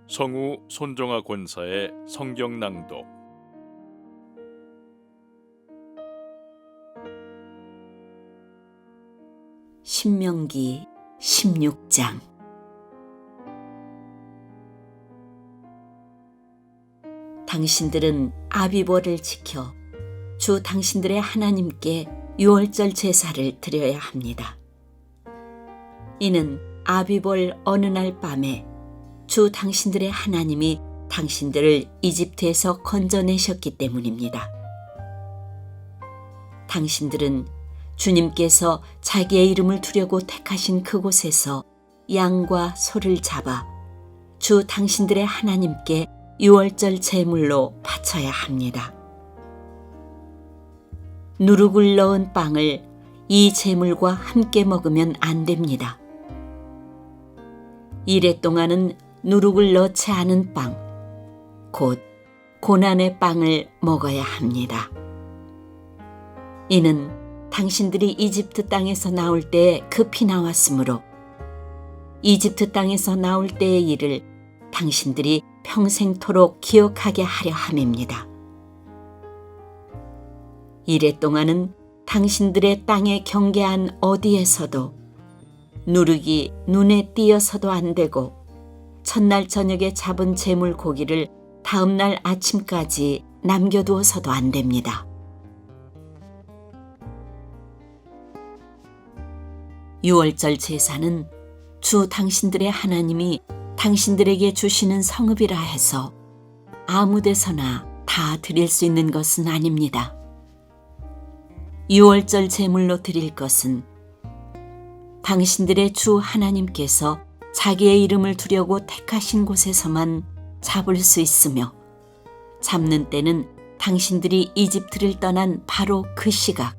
성우 손정아 권사의 성경 낭독. 신명기 16장. 당신들은 아비보를 지켜 주 당신들의 하나님께 유월절 제사를 드려야 합니다. 이는 아비볼 어느 날 밤에 주 당신들의 하나님이 당신들을 이집트에서 건져내셨기 때문입니다. 당신들은 주님께서 자기의 이름을 두려고 택하신 그곳에서 양과 소를 잡아 주 당신들의 하나님께 유월절 제물로 바쳐야 합니다. 누룩을 넣은 빵을 이 제물과 함께 먹으면 안 됩니다. 이래 동안은 누룩을 넣지 않은 빵, 곧 고난의 빵을 먹어야 합니다. 이는 당신들이 이집트 땅에서 나올 때에 급히 나왔으므로 이집트 땅에서 나올 때의 일을 당신들이 평생토록 기억하게 하려 함입니다. 이래 동안은 당신들의 땅에 경계한 어디에서도 누룩이 눈에 띄어서도 안 되고 첫날 저녁에 잡은 제물 고기를 다음날 아침까지 남겨두어서도 안 됩니다. 유월절 제사는 주 당신들의 하나님이 당신들에게 주시는 성읍이라 해서 아무 데서나 다 드릴 수 있는 것은 아닙니다. 유월절 제물로 드릴 것은 당신들의 주 하나님께서 자기의 이름을 두려고 택하신 곳에서만 잡을 수 있으며 잡는 때는 당신들이 이집트를 떠난 바로 그 시각,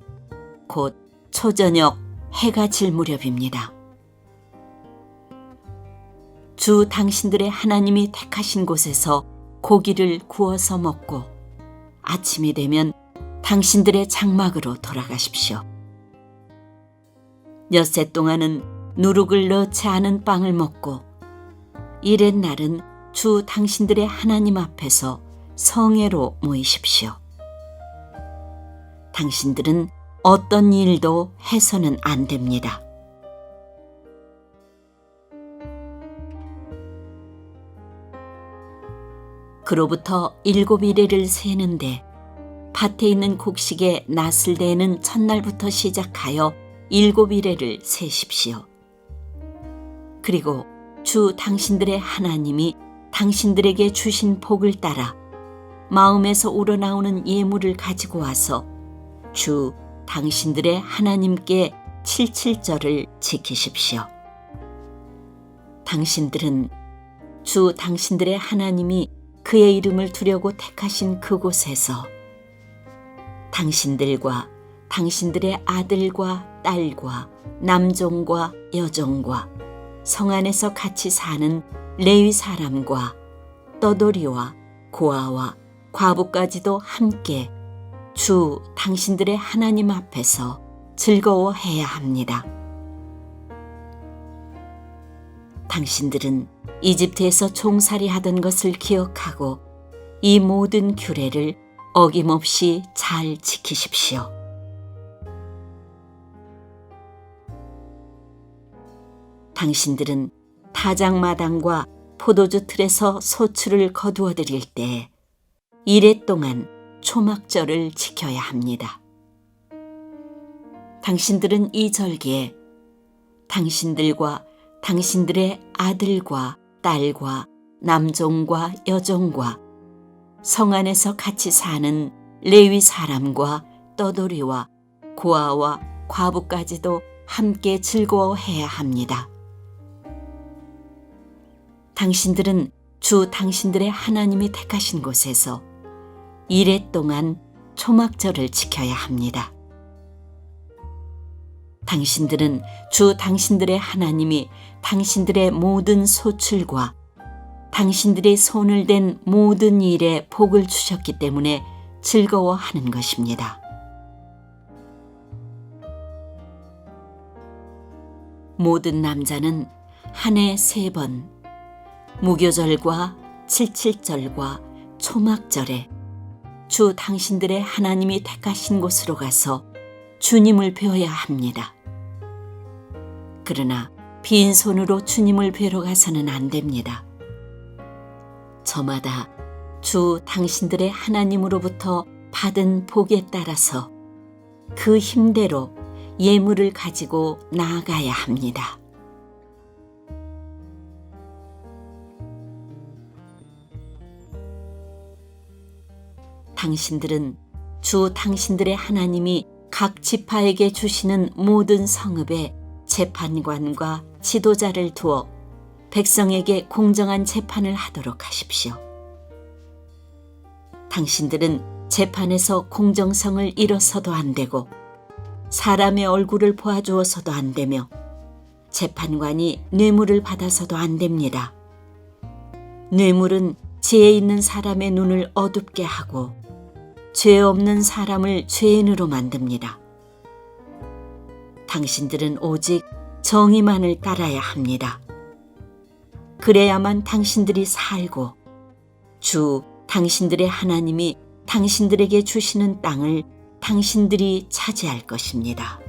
곧 초저녁 해가 질 무렵입니다. 주 당신들의 하나님이 택하신 곳에서 고기를 구워서 먹고 아침이 되면 당신들의 장막으로 돌아가십시오. 엿새 동안은 누룩을 넣지 않은 빵을 먹고 이렛날은 주 당신들의 하나님 앞에서 성회로 모이십시오. 당신들은 어떤 일도 해서는 안 됩니다. 그로부터 7일을 세는데 밭에 있는 곡식의 낫을 대는 첫날부터 시작하여 7일을 세십시오. 그리고 주 당신들의 하나님이 당신들에게 주신 복을 따라 마음에서 우러나오는 예물을 가지고 와서 주 당신들의 하나님께 칠칠절을 지키십시오. 당신들은 주 당신들의 하나님이 그의 이름을 두려고 택하신 그곳에서 당신들과 당신들의 아들과 딸과 남종과 여종과 성 안에서 같이 사는 레위 사람과 떠돌이와 고아와 과부까지도 함께 주 당신들의 하나님 앞에서 즐거워해야 합니다. 당신들은 이집트에서 종살이 하던 것을 기억하고 이 모든 규례를 어김없이 잘 지키십시오. 당신들은 타작마당과 포도주 틀에서 소출을 거두어 드릴 때 이래 동안 초막절을 지켜야 합니다. 당신들은 이 절기에 당신들과 당신들의 아들과 딸과 남종과 여종과 성 안에서 같이 사는 레위 사람과 떠돌이와 고아와 과부까지도 함께 즐거워해야 합니다. 당신들은 주 당신들의 하나님이 택하신 곳에서 이래 동안 초막절을 지켜야 합니다. 당신들은 주 당신들의 하나님이 당신들의 모든 소출과 당신들의 손을 댄 모든 일에 복을 주셨기 때문에 즐거워하는 것입니다. 모든 남자는 한 해 3번, 무교절과 칠칠절과 초막절에 주 당신들의 하나님이 택하신 곳으로 가서 주님을 뵈어야 합니다. 그러나 빈손으로 주님을 뵈러 가서는 안 됩니다. 저마다 주 당신들의 하나님으로부터 받은 복에 따라서 그 힘대로 예물을 가지고 나아가야 합니다. 당신들은 주 당신들의 하나님이 각 지파에게 주시는 모든 성읍에 재판관과 지도자를 두어 백성에게 공정한 재판을 하도록 하십시오. 당신들은 재판에서 공정성을 잃어서도 안 되고 사람의 얼굴을 보아주어서도 안 되며 재판관이 뇌물을 받아서도 안 됩니다. 뇌물은 지혜 있는 사람의 눈을 어둡게 하고 죄 없는 사람을 죄인으로 만듭니다. 당신들은 오직 정의만을 따라야 합니다. 그래야만 당신들이 살고 주 당신들의 하나님이 당신들에게 주시는 땅을 당신들이 차지할 것입니다.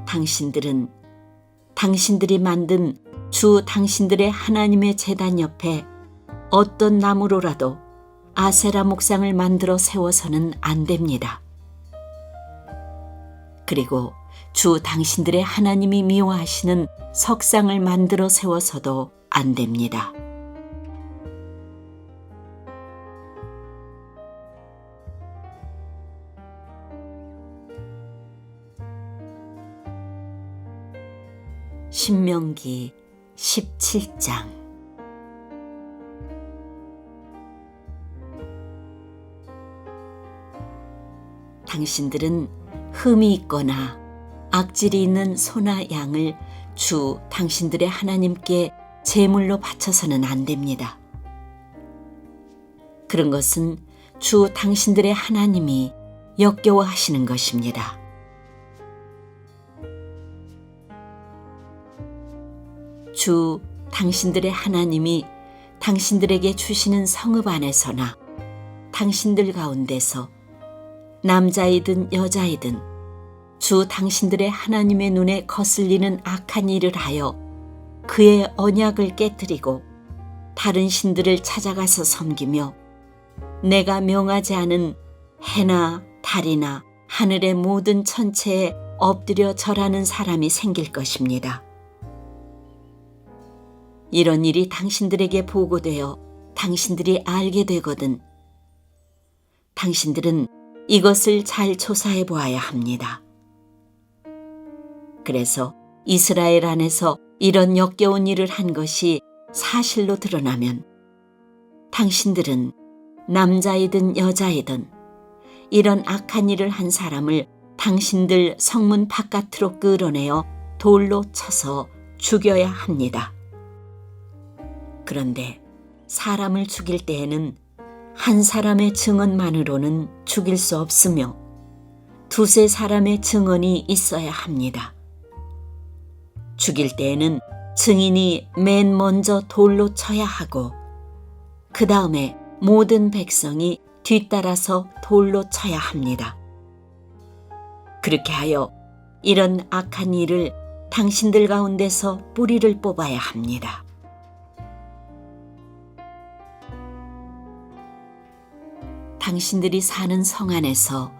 당신들은 당신들이 만든 주 당신들의 하나님의 제단 옆에 어떤 나무로라도 아세라 목상을 만들어 세워서는 안 됩니다. 그리고 주 당신들의 하나님이 미워하시는 석상을 만들어 세워서도 안 됩니다. 신명기 17장. 당신들은 흠이 있거나 악질이 있는 소나 양을 주 당신들의 하나님께 제물로 바쳐서는 안 됩니다. 그런 것은 주 당신들의 하나님이 역겨워하시는 것입니다. 주 당신들의 하나님이 당신들에게 주시는 성읍 안에서나 당신들 가운데서 남자이든 여자이든 주 당신들의 하나님의 눈에 거슬리는 악한 일을 하여 그의 언약을 깨뜨리고 다른 신들을 찾아가서 섬기며 내가 명하지 않은 해나 달이나 하늘의 모든 천체에 엎드려 절하는 사람이 생길 것입니다. 이런 일이 당신들에게 보고되어 당신들이 알게 되거든 당신들은 이것을 잘 조사해 보아야 합니다. 그래서 이스라엘 안에서 이런 역겨운 일을 한 것이 사실로 드러나면 당신들은 남자이든 여자이든 이런 악한 일을 한 사람을 당신들 성문 바깥으로 끌어내어 돌로 쳐서 죽여야 합니다. 그런데 사람을 죽일 때에는 한 사람의 증언만으로는 죽일 수 없으며 두세 사람의 증언이 있어야 합니다. 죽일 때에는 증인이 맨 먼저 돌로 쳐야 하고 그 다음에 모든 백성이 뒤따라서 돌로 쳐야 합니다. 그렇게 하여 이런 악한 일을 당신들 가운데서 뿌리를 뽑아야 합니다. 당신들이 사는 성 안에서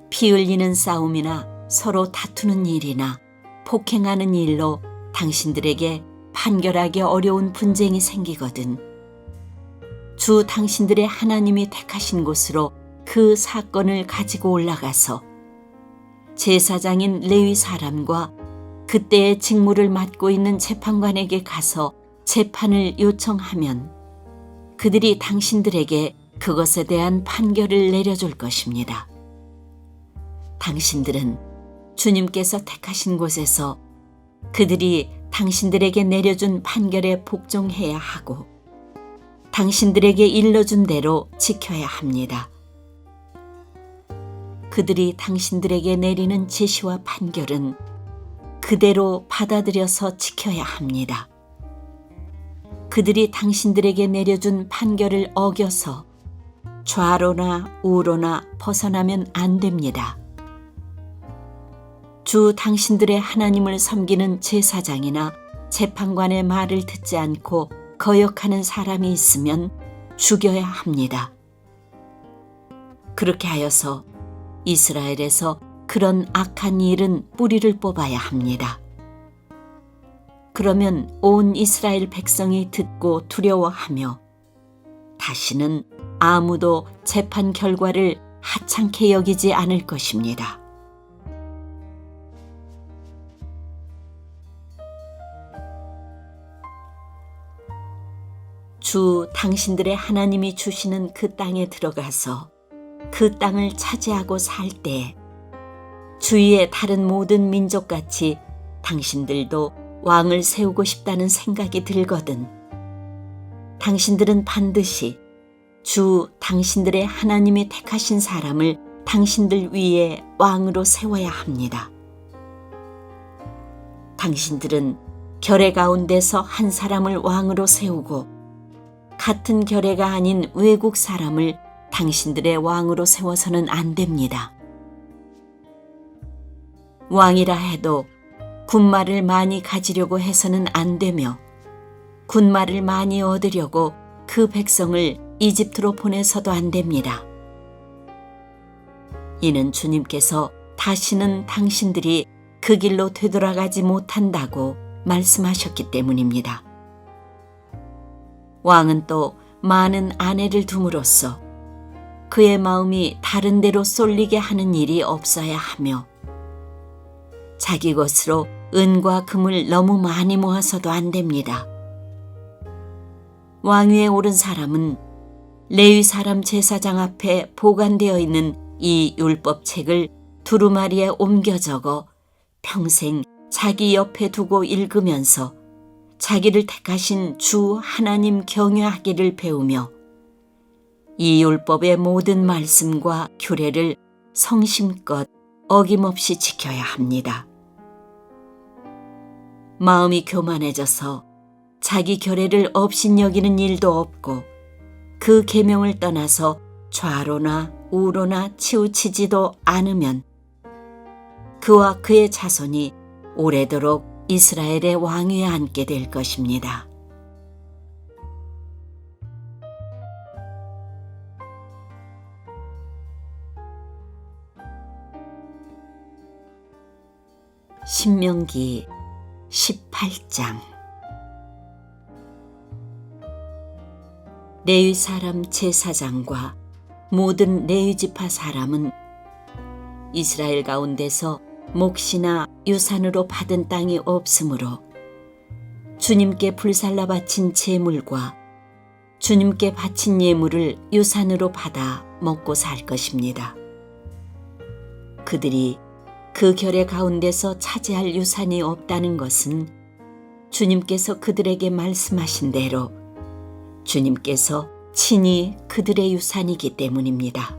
피 흘리는 싸움이나 서로 다투는 일이나 폭행하는 일로 당신들에게 판결하기 어려운 분쟁이 생기거든 주 당신들의 하나님이 택하신 곳으로 그 사건을 가지고 올라가서 제사장인 레위 사람과 그때의 직무를 맡고 있는 재판관에게 가서 재판을 요청하면 그들이 당신들에게 그것에 대한 판결을 내려줄 것입니다. 당신들은 주님께서 택하신 곳에서 그들이 당신들에게 내려준 판결에 복종해야 하고 당신들에게 일러준 대로 지켜야 합니다. 그들이 당신들에게 내리는 제시와 판결은 그대로 받아들여서 지켜야 합니다. 그들이 당신들에게 내려준 판결을 어겨서 좌로나 우로나 벗어나면 안 됩니다. 주 당신들의 하나님을 섬기는 제사장이나 재판관의 말을 듣지 않고 거역하는 사람이 있으면 죽여야 합니다. 그렇게 하여서 이스라엘에서 그런 악한 일은 뿌리를 뽑아야 합니다. 그러면 온 이스라엘 백성이 듣고 두려워하며 다시는 아무도 재판 결과를 하찮게 여기지 않을 것입니다. 주 당신들의 하나님이 주시는 그 땅에 들어가서 그 땅을 차지하고 살 때 주위의 다른 모든 민족같이 당신들도 왕을 세우고 싶다는 생각이 들거든 당신들은 반드시 주 당신들의 하나님이 택하신 사람을 당신들 위에 왕으로 세워야 합니다. 당신들은 결의 가운데서 한 사람을 왕으로 세우고 같은 결의가 아닌 외국 사람을 당신들의 왕으로 세워서는 안 됩니다. 왕이라 해도 군말을 많이 가지려고 해서는 안 되며 군말을 많이 얻으려고 그 백성을 이집트로 보내서도 안 됩니다. 이는 주님께서 다시는 당신들이 그 길로 되돌아가지 못한다고 말씀하셨기 때문입니다. 왕은 또 많은 아내를 둠으로써 그의 마음이 다른 데로 쏠리게 하는 일이 없어야 하며 자기 것으로 은과 금을 너무 많이 모아서도 안 됩니다. 왕위에 오른 사람은 레위 사람 제사장 앞에 보관되어 있는 이 율법책을 두루마리에 옮겨 적어 평생 자기 옆에 두고 읽으면서 자기를 택하신 주 하나님 경외하기를 배우며 이 율법의 모든 말씀과 규례를 성심껏 어김없이 지켜야 합니다. 마음이 교만해져서 자기 결례를 업신여기는 일도 없고 그 계명을 떠나서 좌로나 우로나 치우치지도 않으면 그와 그의 자손이 오래도록 이스라엘의 왕위에 앉게 될 것입니다. 신명기 18장. 레위 사람 제사장과 모든 레위 지파 사람은 이스라엘 가운데서 몫이나 유산으로 받은 땅이 없으므로 주님께 불살라 바친 제물과 주님께 바친 예물을 유산으로 받아 먹고 살 것입니다. 그들이 그 결의 가운데서 차지할 유산이 없다는 것은 주님께서 그들에게 말씀하신 대로 주님께서 친히 그들의 유산이기 때문입니다.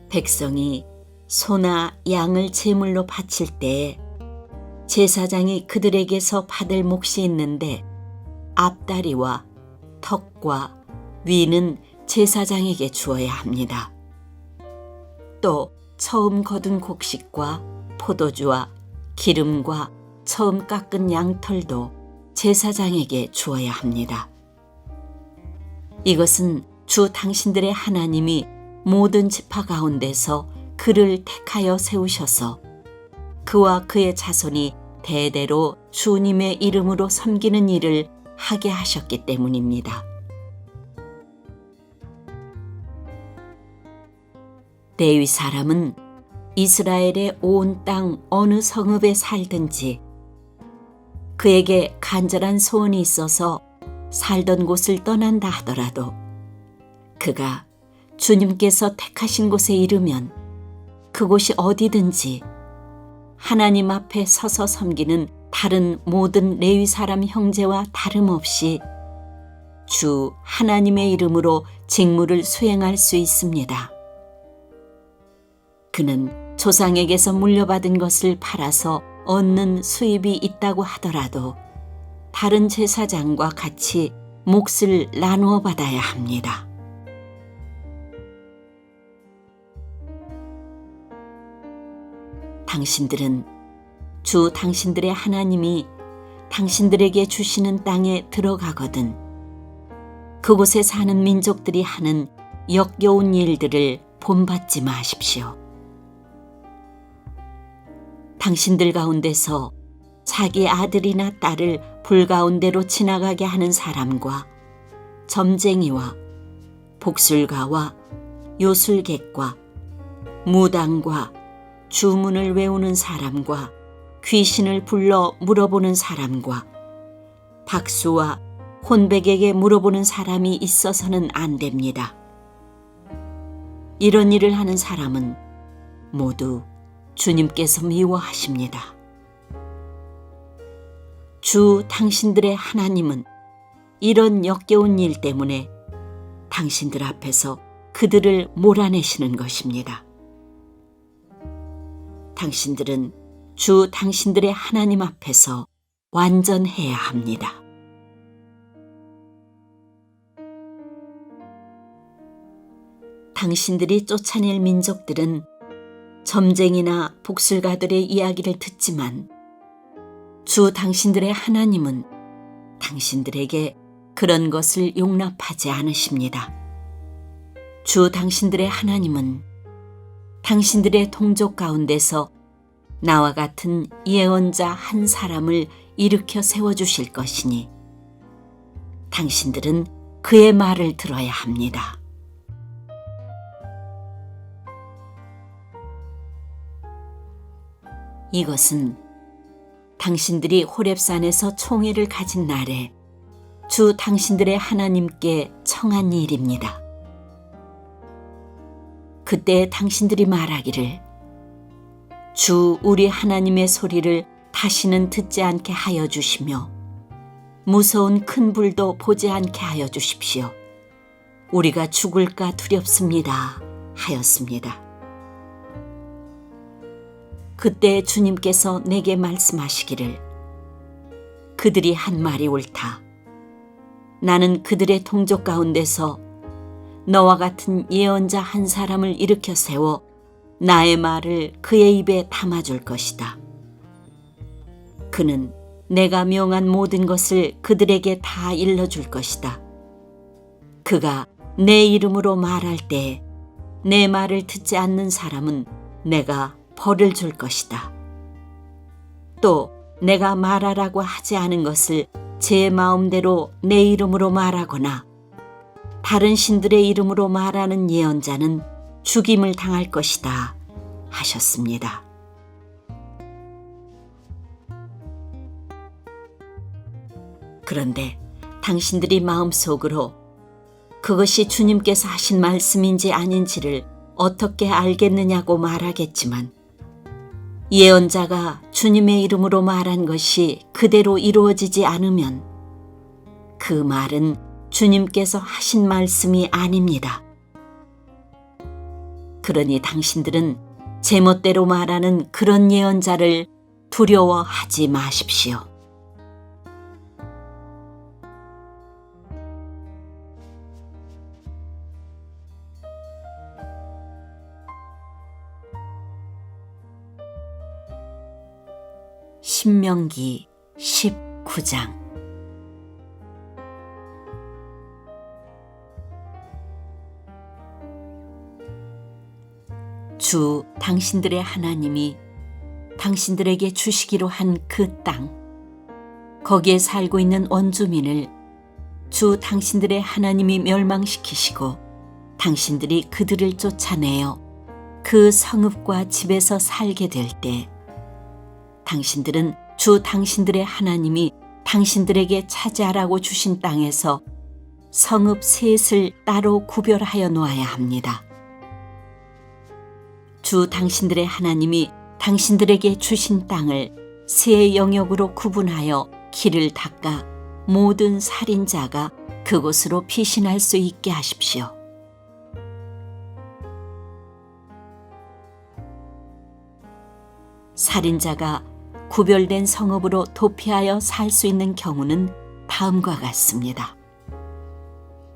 백성이 소나 양을 제물로 바칠 때에 제사장이 그들에게서 받을 몫이 있는데 앞다리와 턱과 위는 제사장에게 주어야 합니다. 또 처음 거둔 곡식과 포도주와 기름과 처음 깎은 양털도 제사장에게 주어야 합니다. 이것은 주 당신들의 하나님이 모든 지파 가운데서 그를 택하여 세우셔서 그와 그의 자손이 대대로 주님의 이름으로 섬기는 일을 하게 하셨기 때문입니다. 레위 사람은 이스라엘의 온 땅 어느 성읍에 살든지 그에게 간절한 소원이 있어서 살던 곳을 떠난다 하더라도 그가 주님께서 택하신 곳에 이르면 그곳이 어디든지 하나님 앞에 서서 섬기는 다른 모든 레위 사람 형제와 다름없이 주 하나님의 이름으로 직무를 수행할 수 있습니다. 그는 조상에게서 물려받은 것을 팔아서 얻는 수입이 있다고 하더라도 다른 제사장과 같이 몫을 나누어 받아야 합니다. 당신들은 주 당신들의 하나님이 당신들에게 주시는 땅에 들어가거든 그곳에 사는 민족들이 하는 역겨운 일들을 본받지 마십시오. 당신들 가운데서 자기 아들이나 딸을 불가운데로 지나가게 하는 사람과 점쟁이와 복술가와 요술객과 무당과 주문을 외우는 사람과 귀신을 불러 물어보는 사람과 박수와 혼백에게 물어보는 사람이 있어서는 안 됩니다. 이런 일을 하는 사람은 모두 주님께서 미워하십니다. 주 당신들의 하나님은 이런 역겨운 일 때문에 당신들 앞에서 그들을 몰아내시는 것입니다. 당신들은 주 당신들의 하나님 앞에서 완전해야 합니다. 당신들이 쫓아낼 민족들은 점쟁이나 복술가들의 이야기를 듣지만 주 당신들의 하나님은 당신들에게 그런 것을 용납하지 않으십니다. 주 당신들의 하나님은 당신들의 동족 가운데서 나와 같은 예언자 한 사람을 일으켜 세워주실 것이니 당신들은 그의 말을 들어야 합니다. 이것은 당신들이 호렙산에서 총회를 가진 날에 주 당신들의 하나님께 청한 일입니다. 그때 당신들이 말하기를 주 우리 하나님의 소리를 다시는 듣지 않게 하여 주시며 무서운 큰 불도 보지 않게 하여 주십시오. 우리가 죽을까 두렵습니다 하였습니다. 그때 주님께서 내게 말씀하시기를 그들이 한 말이 옳다. 나는 그들의 동족 가운데서 너와 같은 예언자 한 사람을 일으켜 세워 나의 말을 그의 입에 담아줄 것이다. 그는 내가 명한 모든 것을 그들에게 다 일러줄 것이다. 그가 내 이름으로 말할 때 내 말을 듣지 않는 사람은 내가 벌을 줄 것이다. 또 내가 말하라고 하지 않은 것을 제 마음대로 내 이름으로 말하거나 다른 신들의 이름으로 말하는 예언자는 죽임을 당할 것이다 하셨습니다. 그런데 당신들이 마음속으로 그것이 주님께서 하신 말씀인지 아닌지를 어떻게 알겠느냐고 말하겠지만 예언자가 주님의 이름으로 말한 것이 그대로 이루어지지 않으면 그 말은 주님께서 하신 말씀이 아닙니다. 그러니 당신들은 제멋대로 말하는 그런 예언자를 두려워하지 마십시오. 신명기 19장 주 당신들의 하나님이 당신들에게 주시기로 한 그 땅, 거기에 살고 있는 원주민을 주 당신들의 하나님이 멸망시키시고 당신들이 그들을 쫓아내어 그 성읍과 집에서 살게 될 때 당신들은 주 당신들의 하나님이 당신들에게 차지하라고 주신 땅에서 성읍 셋을 따로 구별하여 놓아야 합니다. 주 당신들의 하나님이 당신들에게 주신 땅을 세 영역으로 구분하여 길을 닦아 모든 살인자가 그곳으로 피신할 수 있게 하십시오. 살인자가 구별된 성읍으로 도피하여 살 수 있는 경우는 다음과 같습니다.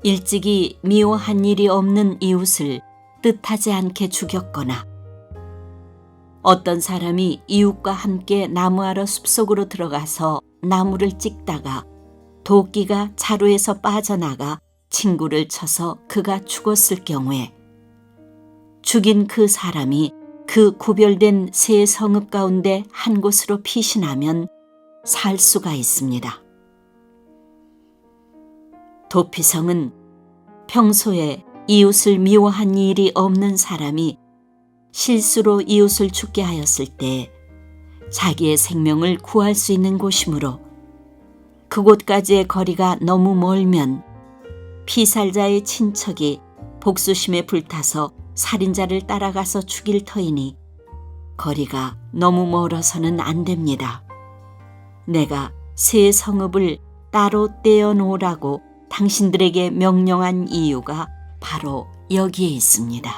일찍이 미워한 일이 없는 이웃을 뜻하지 않게 죽였거나, 어떤 사람이 이웃과 함께 나무하러 숲속으로 들어가서 나무를 찍다가 도끼가 자루에서 빠져나가 친구를 쳐서 그가 죽었을 경우에 죽인 그 사람이 그 구별된 세 성읍 가운데 한 곳으로 피신하면 살 수가 있습니다. 도피성은 평소에 이웃을 미워한 일이 없는 사람이 실수로 이웃을 죽게 하였을 때 자기의 생명을 구할 수 있는 곳이므로, 그곳까지의 거리가 너무 멀면 피살자의 친척이 복수심에 불타서 살인자를 따라가서 죽일 터이니 거리가 너무 멀어서는 안 됩니다. 내가 세 성읍을 따로 떼어 놓으라고 당신들에게 명령한 이유가 바로 여기에 있습니다.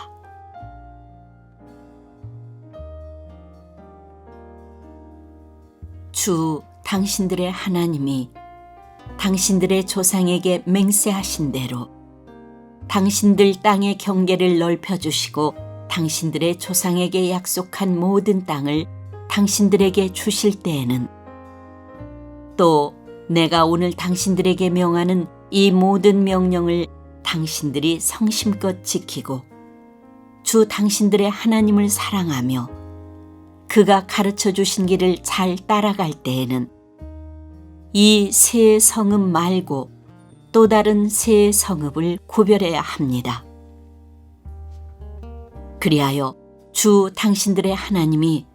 주 당신들의 하나님이 당신들의 조상에게 맹세하신 대로 당신들 땅의 경계를 넓혀주시고 당신들의 조상에게 약속한 모든 땅을 당신들에게 주실 때에는, 또 내가 오늘 당신들에게 명하는 이 모든 명령을 당신들이 성심껏 지키고 주 당신들의 하나님을 사랑하며 그가 가르쳐 주신 길을 잘 따라갈 때에는 이 세 성읍 말고 또 다른 세 성읍을 구별해야 합니다. 그리하여 주 당신들의 하나님이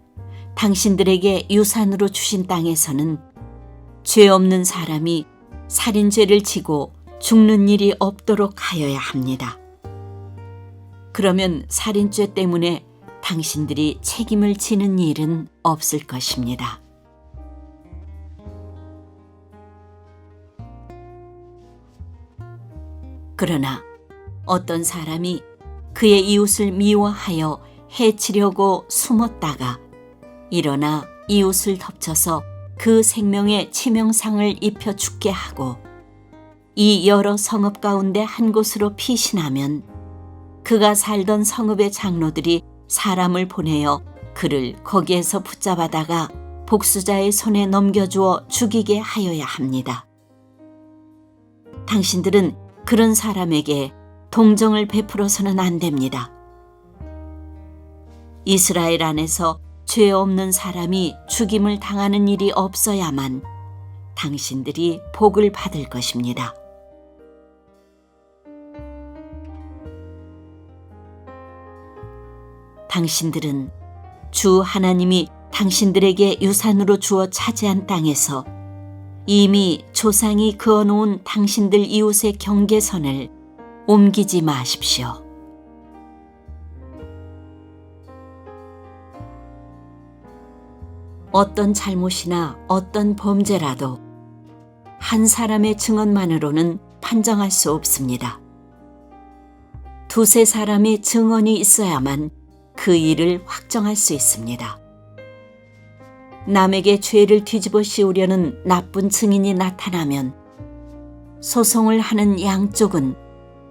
당신들에게 유산으로 주신 땅에서는 죄 없는 사람이 살인죄를 지고 죽는 일이 없도록 하여야 합니다. 그러면 살인죄 때문에 당신들이 책임을 지는 일은 없을 것입니다. 그러나 어떤 사람이 그의 이웃을 미워하여 해치려고 숨었다가 일어나 이웃을 덮쳐서 그 생명에 치명상을 입혀 죽게 하고 이 여러 성읍 가운데 한 곳으로 피신하면 그가 살던 성읍의 장로들이 사람을 보내어 그를 거기에서 붙잡아다가 복수자의 손에 넘겨주어 죽이게 하여야 합니다. 당신들은 그런 사람에게 동정을 베풀어서는 안 됩니다. 이스라엘 안에서 죄 없는 사람이 죽임을 당하는 일이 없어야만 당신들이 복을 받을 것입니다. 당신들은 주 하나님이 당신들에게 유산으로 주어 차지한 땅에서 이미 조상이 그어놓은 당신들 이웃의 경계선을 옮기지 마십시오. 어떤 잘못이나 어떤 범죄라도 한 사람의 증언만으로는 판정할 수 없습니다. 두세 사람의 증언이 있어야만 그 일을 확정할 수 있습니다. 남에게 죄를 뒤집어 씌우려는 나쁜 증인이 나타나면 소송을 하는 양쪽은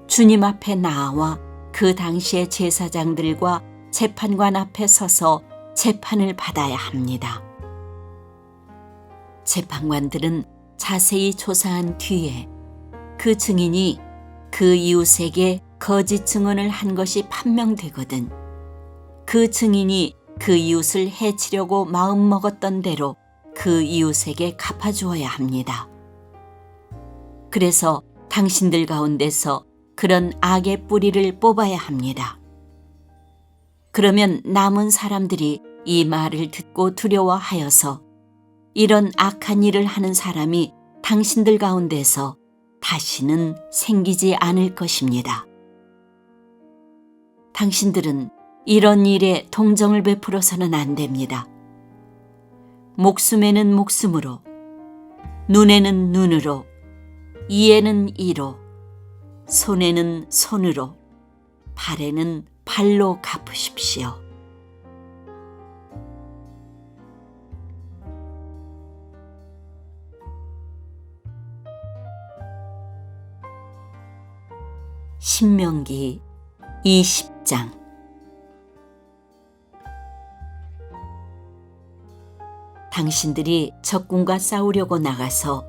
주님 앞에 나와 그 당시의 제사장들과 재판관 앞에 서서 재판을 받아야 합니다. 재판관들은 자세히 조사한 뒤에 그 증인이 그 이웃에게 거짓 증언을 한 것이 판명되거든 그 증인이 그 이웃을 해치려고 마음먹었던 대로 그 이웃에게 갚아주어야 합니다. 그래서 당신들 가운데서 그런 악의 뿌리를 뽑아야 합니다. 그러면 남은 사람들이 이 말을 듣고 두려워하여서 이런 악한 일을 하는 사람이 당신들 가운데서 다시는 생기지 않을 것입니다. 당신들은 이런 일에 동정을 베풀어서는 안 됩니다. 목숨에는 목숨으로, 눈에는 눈으로, 이에는 이로, 손에는 손으로, 발에는 발로 갚으십시오. 신명기 20장. 당신들이 적군과 싸우려고 나가서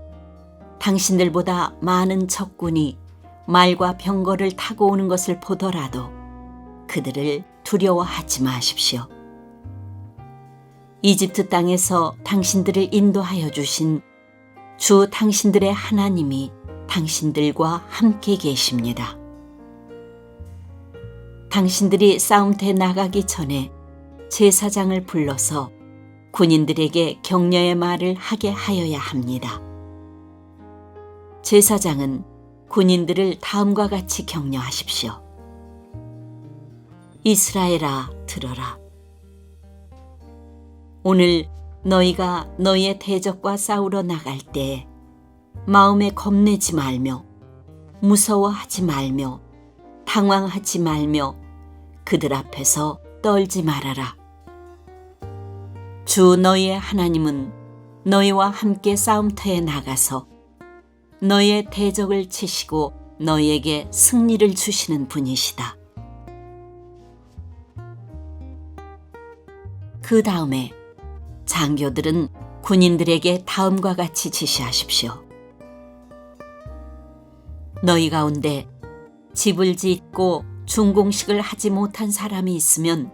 당신들보다 많은 적군이 말과 병거를 타고 오는 것을 보더라도 그들을 두려워하지 마십시오. 이집트 땅에서 당신들을 인도하여 주신 주 당신들의 하나님이 당신들과 함께 계십니다. 당신들이 싸움터에 나가기 전에 제사장을 불러서 군인들에게 격려의 말을 하게 하여야 합니다. 제사장은 군인들을 다음과 같이 격려하십시오. 이스라엘아, 들어라. 오늘 너희가 너희의 대적과 싸우러 나갈 때 마음에 겁내지 말며 무서워하지 말며 당황하지 말며 그들 앞에서 떨지 말아라. 주 너희의 하나님은 너희와 함께 싸움터에 나가서 너희의 대적을 치시고 너희에게 승리를 주시는 분이시다. 그 다음에 장교들은 군인들에게 다음과 같이 지시하십시오. 너희 가운데 집을 짓고 준공식을 하지 못한 사람이 있으면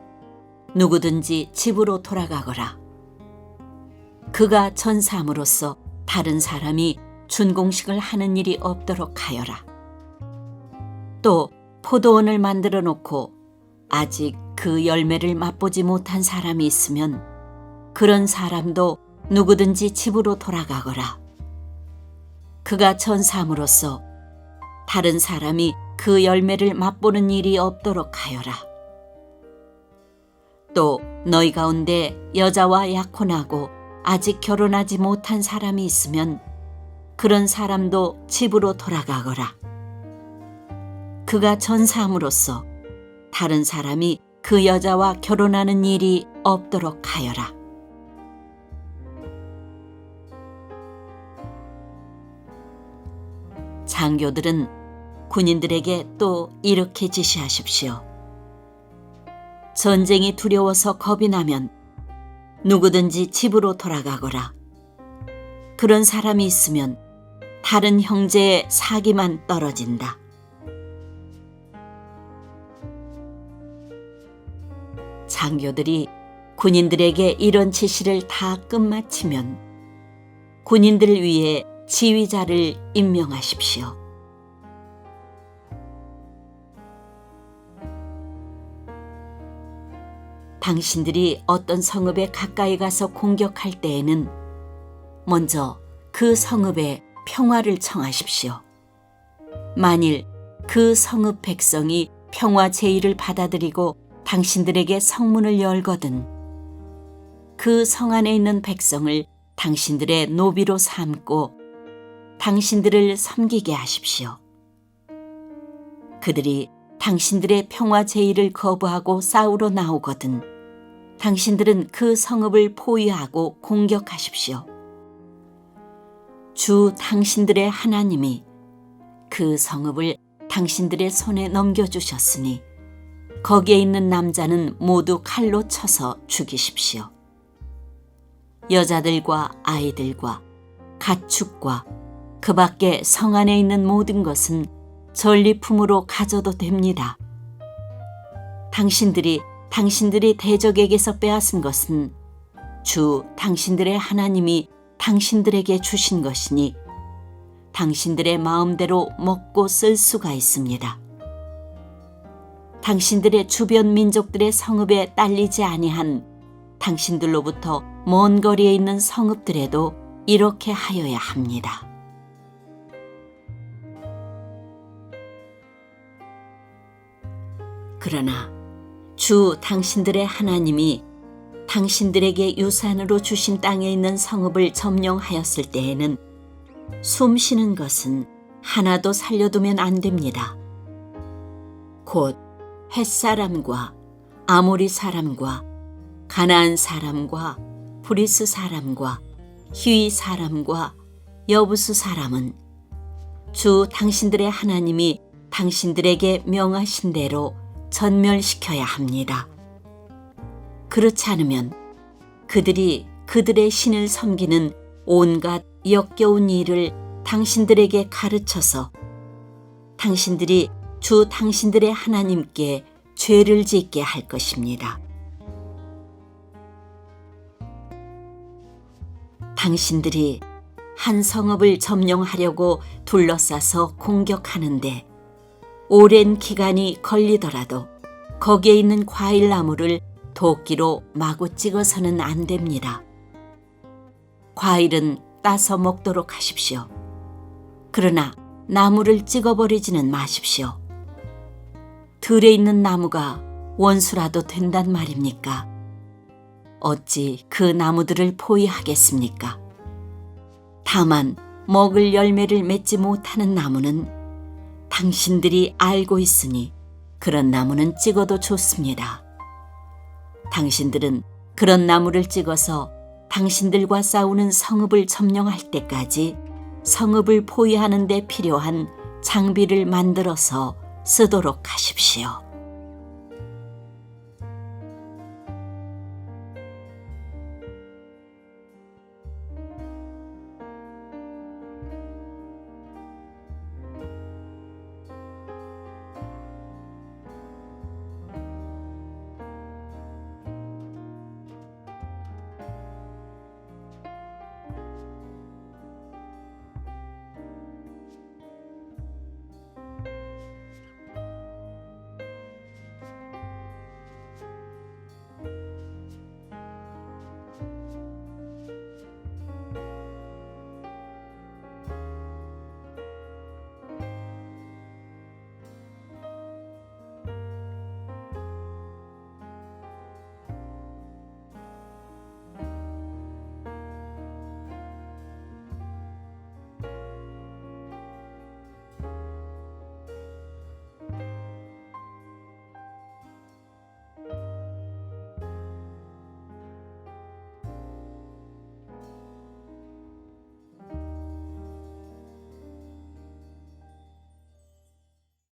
누구든지 집으로 돌아가거라. 그가 전사함으로써 다른 사람이 준공식을 하는 일이 없도록 하여라. 또 포도원을 만들어 놓고 아직 그 열매를 맛보지 못한 사람이 있으면 그런 사람도 누구든지 집으로 돌아가거라. 그가 전사함으로써 다른 사람이 그 열매를 맛보는 일이 없도록 하여라. 또 너희 가운데 여자와 약혼하고 아직 결혼하지 못한 사람이 있으면 그런 사람도 집으로 돌아가거라. 그가 전사함으로써 다른 사람이 그 여자와 결혼하는 일이 없도록 하여라. 장교들은 군인들에게 또 이렇게 지시하십시오. 전쟁이 두려워서 겁이 나면 누구든지 집으로 돌아가거라. 그런 사람이 있으면 다른 형제의 사기만 떨어진다. 장교들이 군인들에게 이런 지시를 다 끝마치면 군인들 위에 지휘자를 임명하십시오. 당신들이 어떤 성읍에 가까이 가서 공격할 때에는 먼저 그 성읍에 평화를 청하십시오. 만일 그 성읍 백성이 평화 제의를 받아들이고 당신들에게 성문을 열거든 그 성 안에 있는 백성을 당신들의 노비로 삼고 당신들을 섬기게 하십시오. 그들이 당신들의 평화 제의를 거부하고 싸우러 나오거든 당신들은 그 성읍을 포위하고 공격하십시오. 주 당신들의 하나님이 그 성읍을 당신들의 손에 넘겨주셨으니 거기에 있는 남자는 모두 칼로 쳐서 죽이십시오. 여자들과 아이들과 가축과 그 밖에 성 안에 있는 모든 것은 전리품으로 가져도 됩니다. 당신들이 대적에게서 빼앗은 것은 주 당신들의 하나님이 당신들에게 주신 것이니 당신들의 마음대로 먹고 쓸 수가 있습니다. 당신들의 주변 민족들의 성읍에 딸리지 아니한 당신들로부터 먼 거리에 있는 성읍들에도 이렇게 하여야 합니다. 그러나 주 당신들의 하나님이 당신들에게 유산으로 주신 땅에 있는 성읍을 점령하였을 때에는 숨 쉬는 것은 하나도 살려두면 안 됩니다. 곧 헷사람과 아모리 사람과 가나안 사람과 브리스 사람과 히위 사람과 여부스 사람은 주 당신들의 하나님이 당신들에게 명하신 대로 전멸시켜야 합니다. 그렇지 않으면 그들이 그들의 신을 섬기는 온갖 역겨운 일을 당신들에게 가르쳐서 당신들이 주 당신들의 하나님께 죄를 짓게 할 것입니다. 당신들이 한 성읍을 점령하려고 둘러싸서 공격하는데 오랜 기간이 걸리더라도 거기에 있는 과일 나무를 도끼로 마구 찍어서는 안 됩니다. 과일은 따서 먹도록 하십시오. 그러나 나무를 찍어버리지는 마십시오. 들에 있는 나무가 원수라도 된단 말입니까? 어찌 그 나무들을 포위하겠습니까? 다만 먹을 열매를 맺지 못하는 나무는 당신들이 알고 있으니 그런 나무는 찍어도 좋습니다. 당신들은 그런 나무를 찍어서 당신들과 싸우는 성읍을 점령할 때까지 성읍을 포위하는 데 필요한 장비를 만들어서 쓰도록 하십시오.